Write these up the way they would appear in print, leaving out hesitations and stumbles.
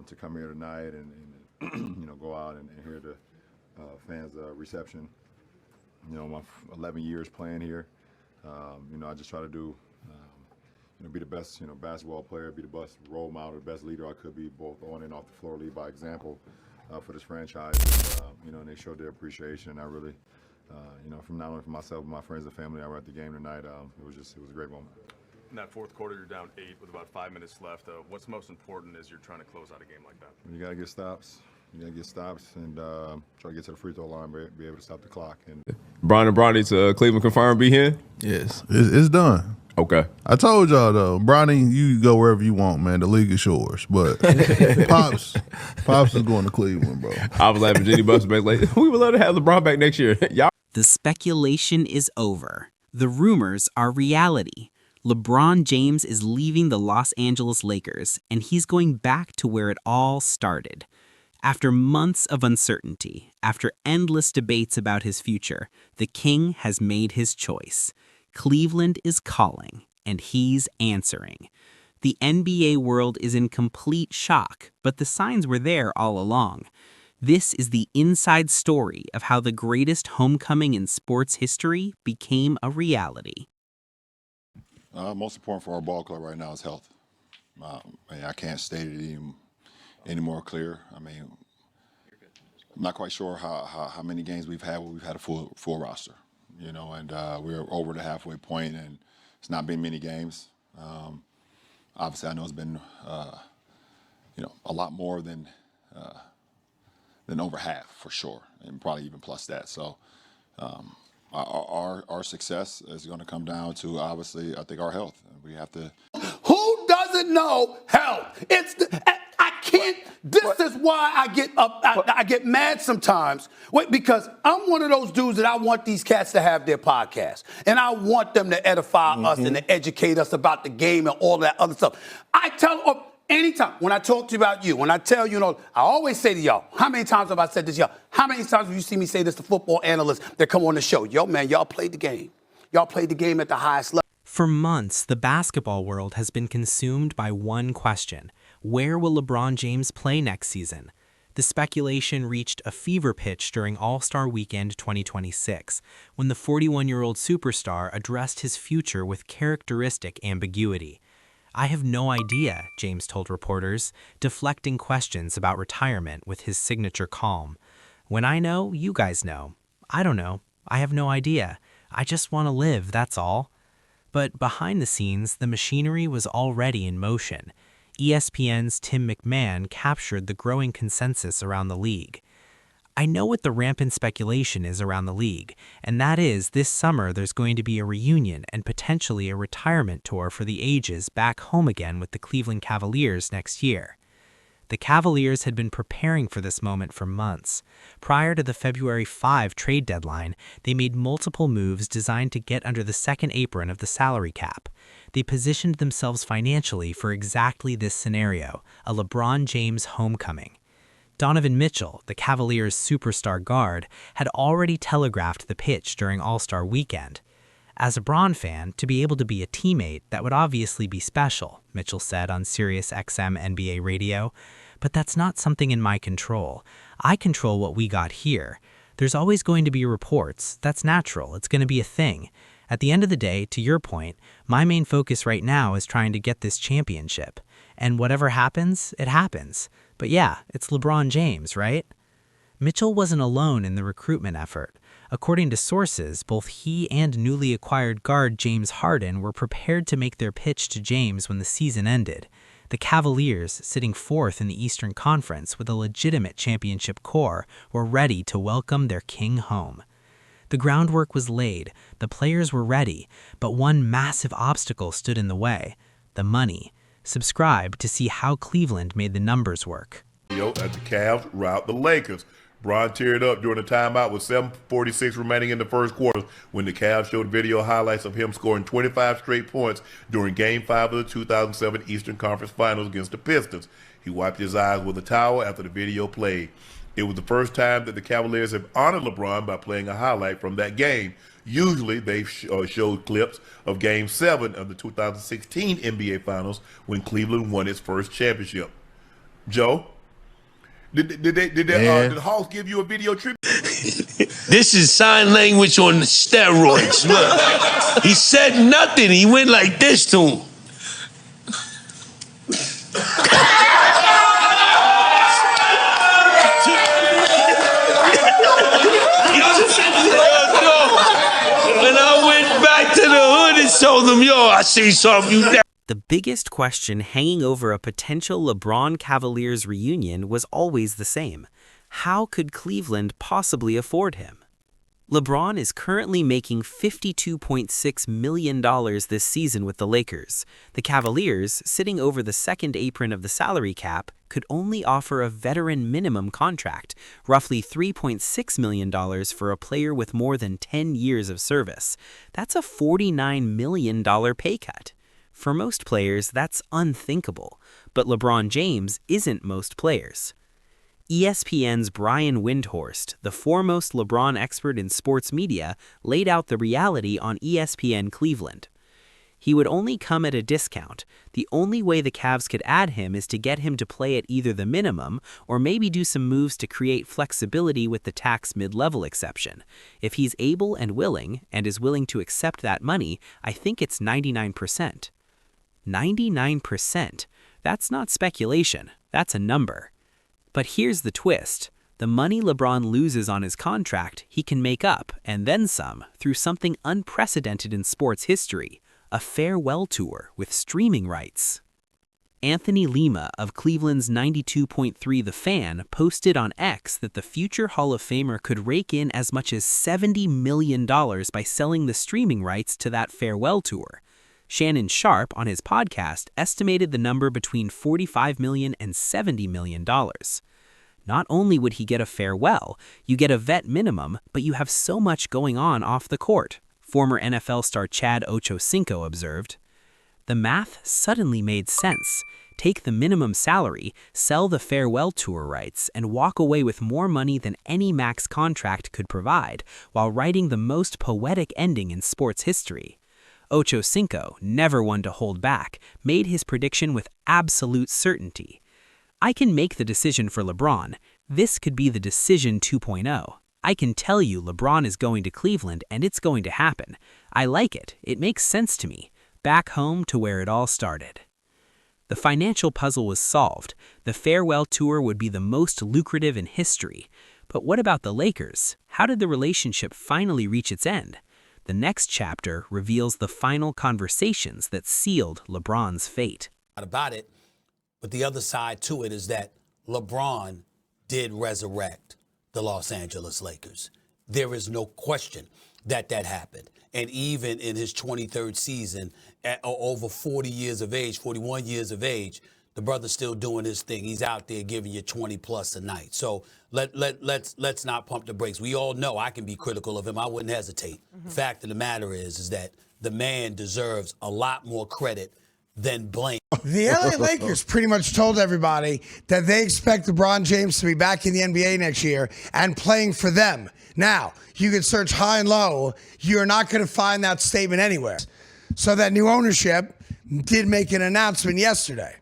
to come here tonight and go out and hear the fans' reception. My 11 years playing here, I just try to do, be the best, basketball player, be the best role model, the best leader I could be, both on and off the floor, lead by example for this franchise. And they showed their appreciation. And I really, from not only for myself, but my friends and family that were at the game tonight, it was a great moment. In that fourth quarter, you're down 8 with about 5 minutes left. What's most important as you're trying to close out a game like that? You got to get stops. And try to get to the free throw line, be able to stop the clock. And Brian and Bronny, Cleveland confirmed be here? Yes, it's done. Okay. I told y'all, though, Bronny, you go wherever you want, man. The league is yours. But Pops is going to Cleveland, bro. I was laughing Jenny Buster back like, we would love to have LeBron back next year. Y'all. The speculation is over. The rumors are reality. LeBron James is leaving the Los Angeles Lakers, and he's going back to where it all started. After months of uncertainty, after endless debates about his future, the King has made his choice. Cleveland is calling, and he's answering. The NBA world is in complete shock, but the signs were there all along. This is the inside story of how the greatest homecoming in sports history became a reality. Most important for our ball club right now is health. I can't state it any more clear. I'm not quite sure how many games we've had where we've had a full roster, and we're over the halfway point, and it's not been many games. Obviously, I know it's been, a lot more than over half for sure, and probably even plus that. So. Our success is going to come down to, obviously, I think our health. We have to. Who doesn't know health? I can't. This is why I get mad sometimes. Because I'm one of those dudes that I want these cats to have their podcast, and I want them to edify us and to educate us about the game and all that other stuff. I tell. Anytime, when I talk to you about you, when I tell you, I always say to y'all, how many times have I said this, y'all? How many times have you seen me say this to football analysts that come on the show? Yo, man, y'all played the game. Y'all played the game at the highest level. For months, the basketball world has been consumed by one question. Where will LeBron James play next season? The speculation reached a fever pitch during All-Star Weekend 2026, when the 41-year-old superstar addressed his future with characteristic ambiguity. I have no idea, James told reporters, deflecting questions about retirement with his signature calm. When I know, you guys know. I don't know. I have no idea. I just want to live, that's all. But behind the scenes, the machinery was already in motion. ESPN's Tim McMahon captured the growing consensus around the league. I know what the rampant speculation is around the league, and that is this summer there's going to be a reunion and potentially a retirement tour for the ages back home again with the Cleveland Cavaliers next year. The Cavaliers had been preparing for this moment for months. Prior to the February 5 trade deadline, they made multiple moves designed to get under the second apron of the salary cap. They positioned themselves financially for exactly this scenario, a LeBron James homecoming. Donovan Mitchell, the Cavaliers' superstar guard, had already telegraphed the pitch during All-Star Weekend. As a Bron fan, to be able to be a teammate, that would obviously be special, Mitchell said on Sirius XM NBA radio. But that's not something in my control. I control what we got here. There's always going to be reports. That's natural. It's going to be a thing. At the end of the day, to your point, my main focus right now is trying to get this championship. And whatever happens, it happens. But yeah, it's LeBron James, right? Mitchell wasn't alone in the recruitment effort. According to sources, both he and newly acquired guard James Harden were prepared to make their pitch to James when the season ended. The Cavaliers, sitting fourth in the Eastern Conference with a legitimate championship core, were ready to welcome their king home. The groundwork was laid, the players were ready, but one massive obstacle stood in the way: the money. Subscribe to see how Cleveland made the numbers work. As the Cavs rout the Lakers. Bron teared up during the timeout with 7:46 remaining in the first quarter when the Cavs showed video highlights of him scoring 25 straight points during Game 5 of the 2007 Eastern Conference Finals against the Pistons. He wiped his eyes with a towel after the video played. It was the first time that the Cavaliers have honored LeBron by playing a highlight from that game. Usually they've showed clips of Game 7 of the 2016 NBA Finals when Cleveland won its first championship. Joe? Did the Hawks give you a video tribute? This is sign language on steroids. Look, he said nothing. He went like this to him. When I went back to the hood and told them, yo, I see something you never. The biggest question hanging over a potential LeBron Cavaliers reunion was always the same. How could Cleveland possibly afford him? LeBron is currently making $52.6 million this season with the Lakers. The Cavaliers, sitting over the second apron of the salary cap, could only offer a veteran minimum contract, roughly $3.6 million for a player with more than 10 years of service. That's a $49 million pay cut. For most players, that's unthinkable, but LeBron James isn't most players. ESPN's Brian Windhorst, the foremost LeBron expert in sports media, laid out the reality on ESPN Cleveland. He would only come at a discount. The only way the Cavs could add him is to get him to play at either the minimum or maybe do some moves to create flexibility with the tax mid-level exception. If he's able and is willing to accept that money, I think it's 99%. 99%. That's not speculation. That's a number. But here's the twist. The money LeBron loses on his contract, he can make up, and then some, through something unprecedented in sports history, a farewell tour with streaming rights. Anthony Lima of Cleveland's 92.3 The Fan posted on X that the future Hall of Famer could rake in as much as $70 million by selling the streaming rights to that farewell tour. Shannon Sharp, on his podcast, estimated the number between $45 million and $70 million. Not only would he get a farewell, you get a vet minimum, but you have so much going on off the court, former NFL star Chad Ochocinco observed. The math suddenly made sense. Take the minimum salary, sell the farewell tour rights, and walk away with more money than any max contract could provide, while writing the most poetic ending in sports history. Ochocinco, never one to hold back, made his prediction with absolute certainty. I can make the decision for LeBron. This could be the decision 2.0. I can tell you LeBron is going to Cleveland and it's going to happen. I like it. It makes sense to me. Back home to where it all started. The financial puzzle was solved. The farewell tour would be the most lucrative in history. But what about the Lakers? How did the relationship finally reach its end? The next chapter reveals the final conversations that sealed LeBron's fate. About it, but the other side to it is that LeBron did resurrect the Los Angeles Lakers. There is no question that happened. And even in his 23rd season, at over 40 years of age, 41 years of age, the brother's still doing his thing. He's out there giving you 20 plus a night. So let's not pump the brakes. We all know I can be critical of him. I wouldn't hesitate. The fact of the matter is that the man deserves a lot more credit than blame. The LA Lakers pretty much told everybody that they expect LeBron James to be back in the NBA next year and playing for them. Now, you can search high and low. You're not going to find that statement anywhere. So that new ownership did make an announcement yesterday.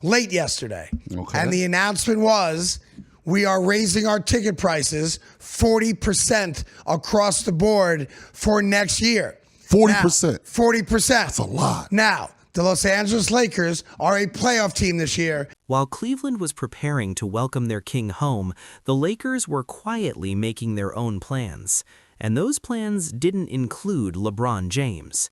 Late yesterday. Okay. And the announcement was, we are raising our ticket prices 40% across the board for next year. 40%. 40%. That's a lot. Now, the Los Angeles Lakers are a playoff team this year. While Cleveland was preparing to welcome their king home, the Lakers were quietly making their own plans. And those plans didn't include LeBron James.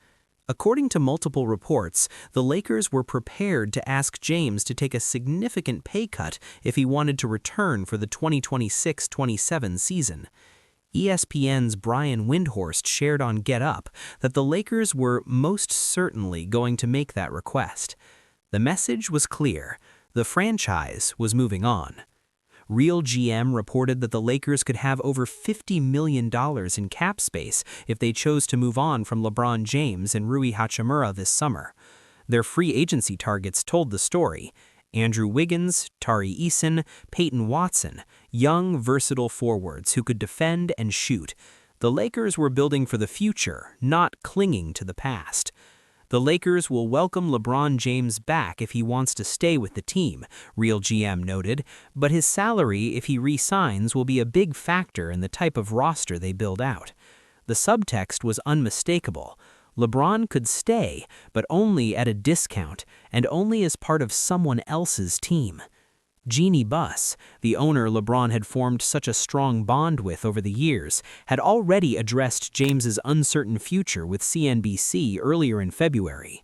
According to multiple reports, the Lakers were prepared to ask James to take a significant pay cut if he wanted to return for the 2026-27 season. ESPN's Brian Windhorst shared on Get Up that the Lakers were most certainly going to make that request. The message was clear. The franchise was moving on. Real GM reported that the Lakers could have over $50 million in cap space if they chose to move on from LeBron James and Rui Hachimura this summer. Their free agency targets told the story. Andrew Wiggins, Tari Eason, Peyton Watson, young, versatile forwards who could defend and shoot. The Lakers were building for the future, not clinging to the past. The Lakers will welcome LeBron James back if he wants to stay with the team, Real GM noted, but his salary, if he re-signs, will be a big factor in the type of roster they build out. The subtext was unmistakable. LeBron could stay, but only at a discount, and only as part of someone else's team. Jeannie Buss, the owner LeBron had formed such a strong bond with over the years, had already addressed James's uncertain future with CNBC earlier in February.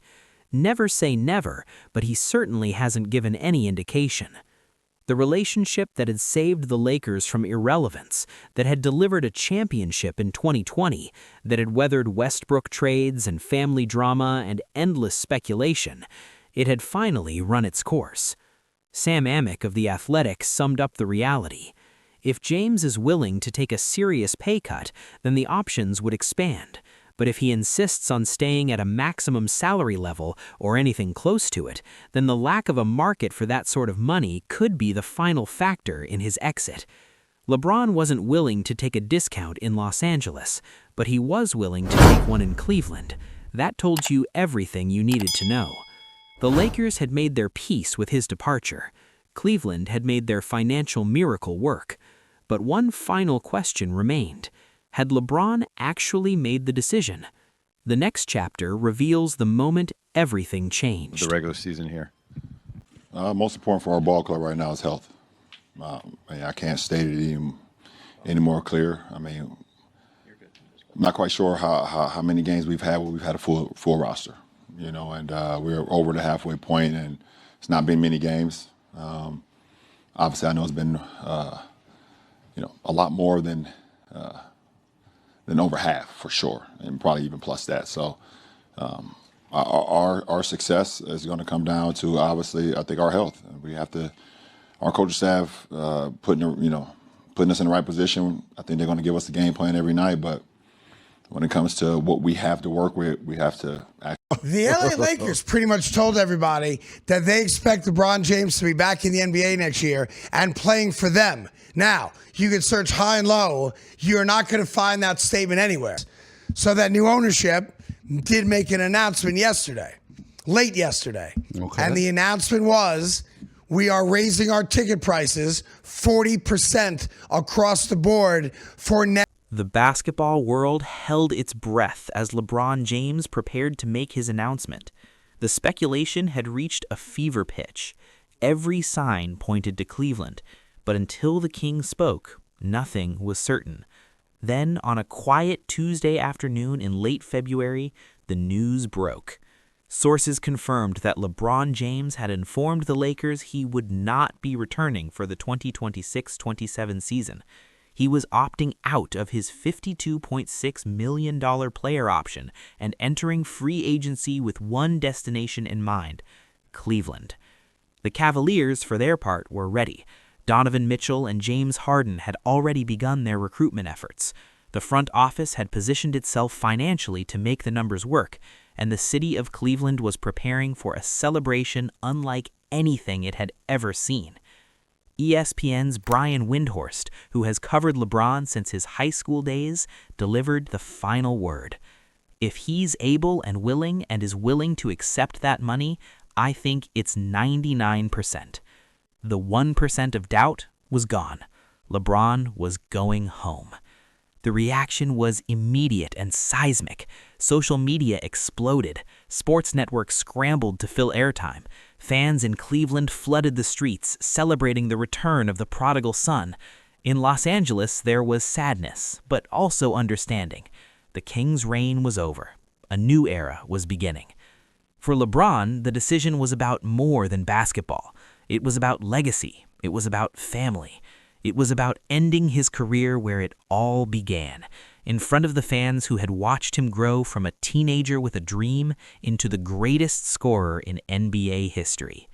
Never say never, but he certainly hasn't given any indication. The relationship that had saved the Lakers from irrelevance, that had delivered a championship in 2020, that had weathered Westbrook trades and family drama and endless speculation, it had finally run its course. Sam Amick of The Athletic summed up the reality. If James is willing to take a serious pay cut, then the options would expand. But if he insists on staying at a maximum salary level or anything close to it, then the lack of a market for that sort of money could be the final factor in his exit. LeBron wasn't willing to take a discount in Los Angeles, but he was willing to take one in Cleveland. That told you everything you needed to know. The Lakers had made their peace with his departure. Cleveland had made their financial miracle work. But one final question remained. Had LeBron actually made the decision? The next chapter reveals the moment everything changed. The regular season here. Most important for our ball club right now is health. I can't state it any more clear. I'm not quite sure how many games we've had where we've had a full roster. And we're over the halfway point, and it's not been many games. Obviously, I know it's been, a lot more than over half for sure, and probably even plus that. So, our success is going to come down to, obviously, I think our health. We have to, our coaching staff putting us in the right position. I think they're going to give us the game plan every night, but when it comes to what we have to work with, we have to act. The LA Lakers pretty much told everybody that they expect LeBron James to be back in the NBA next year and playing for them. Now, you can search high and low. You're not going to find that statement anywhere. So that new ownership did make an announcement yesterday, late yesterday. Okay. And the announcement was, we are raising our ticket prices 40% across the board for next. The basketball world held its breath as LeBron James prepared to make his announcement. The speculation had reached a fever pitch. Every sign pointed to Cleveland, but until the King spoke, nothing was certain. Then, on a quiet Tuesday afternoon in late February, the news broke. Sources confirmed that LeBron James had informed the Lakers he would not be returning for the 2026-27 season. He was opting out of his $52.6 million player option and entering free agency with one destination in mind, Cleveland. The Cavaliers, for their part, were ready. Donovan Mitchell and James Harden had already begun their recruitment efforts. The front office had positioned itself financially to make the numbers work, and the city of Cleveland was preparing for a celebration unlike anything it had ever seen. ESPN's Brian Windhorst, who has covered LeBron since his high school days, delivered the final word. If he's able and is willing to accept that money, I think it's 99%. The 1% of doubt was gone. LeBron was going home. The reaction was immediate and seismic. Social media exploded. Sports networks scrambled to fill airtime. Fans in Cleveland flooded the streets, celebrating the return of the prodigal son. In Los Angeles, there was sadness, but also understanding. The King's reign was over. A new era was beginning. For LeBron, the decision was about more than basketball. It was about legacy. It was about family. It was about ending his career where it all began, in front of the fans who had watched him grow from a teenager with a dream into the greatest scorer in NBA history.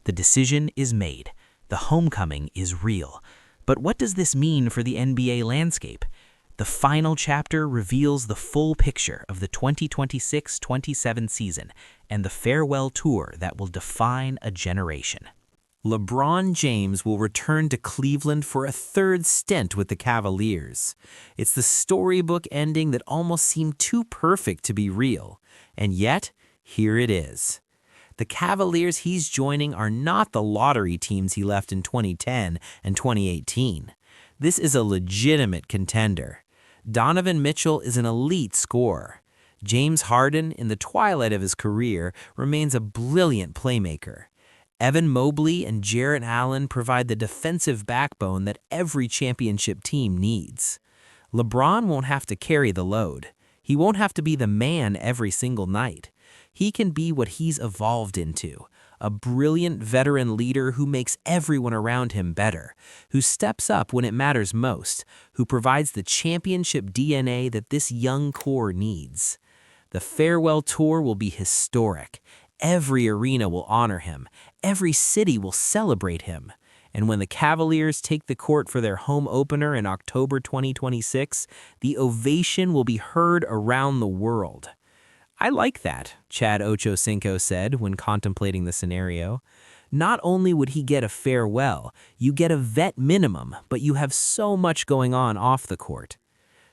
The decision is made. The homecoming is real. But what does this mean for the NBA landscape? The final chapter reveals the full picture of the 2026-27 season and the farewell tour that will define a generation. LeBron James will return to Cleveland for a third stint with the Cavaliers. It's the storybook ending that almost seemed too perfect to be real. And yet, Here it is. The Cavaliers he's joining are not the lottery teams he left in 2010 and 2018. This is a legitimate contender. Donovan Mitchell is an elite scorer. James Harden, in the twilight of his career, remains a brilliant playmaker. Evan Mobley and Jarrett Allen provide the defensive backbone that every championship team needs. LeBron won't have to carry the load. He won't have to be the man every single night. He can be what he's evolved into, a brilliant veteran leader who makes everyone around him better, who steps up when it matters most, who provides the championship DNA that this young core needs. The farewell tour will be historic. Every arena will honor him. Every city will celebrate him. And when the Cavaliers take the court for their home opener in October 2026, the ovation will be heard around the world. I like that, Chad Ochocinco said when contemplating the scenario. Not only would he get a farewell, you get a vet minimum, but you have so much going on off the court.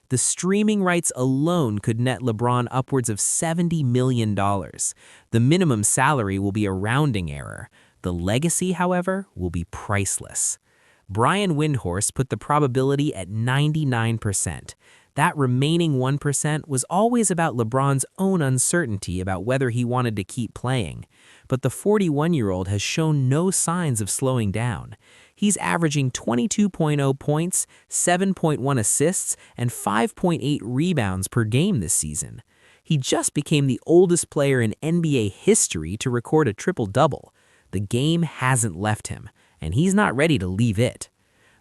The streaming rights alone could net LeBron upwards of $70 million. The minimum salary will be a rounding error. The legacy, however, will be priceless. Brian Windhorst put the probability at 99%. That remaining 1% was always about LeBron's own uncertainty about whether he wanted to keep playing. But the 41-year-old has shown no signs of slowing down. He's averaging 22.0 points, 7.1 assists, and 5.8 rebounds per game this season. He just became the oldest player in NBA history to record a triple-double. The game hasn't left him, and he's not ready to leave it.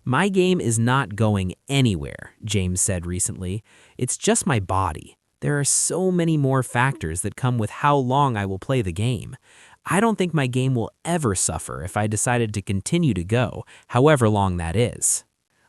My game is not going anywhere, James said recently. It's just my body. There are so many more factors that come with how long I will play the game. I don't think my game will ever suffer if I decided to continue to go, however long that is.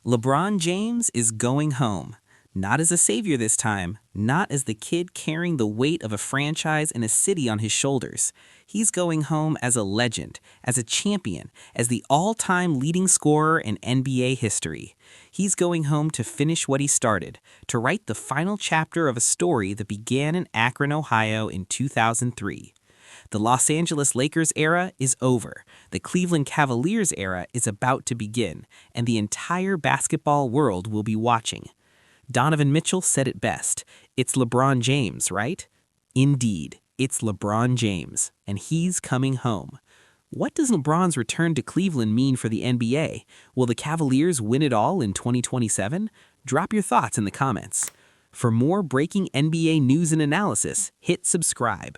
LeBron James is going home. Not as a savior this time, not as the kid carrying the weight of a franchise and a city on his shoulders. He's going home as a legend, as a champion, as the all-time leading scorer in NBA history. He's going home to finish what he started, to write the final chapter of a story that began in Akron, Ohio in 2003. The Los Angeles Lakers era is over. The Cleveland Cavaliers era is about to begin, and the entire basketball world will be watching. Donovan Mitchell said it best. It's LeBron James, right? Indeed, it's LeBron James, and he's coming home. What does LeBron's return to Cleveland mean for the NBA? Will the Cavaliers win it all in 2027? Drop your thoughts in the comments. For more breaking NBA news and analysis, hit subscribe.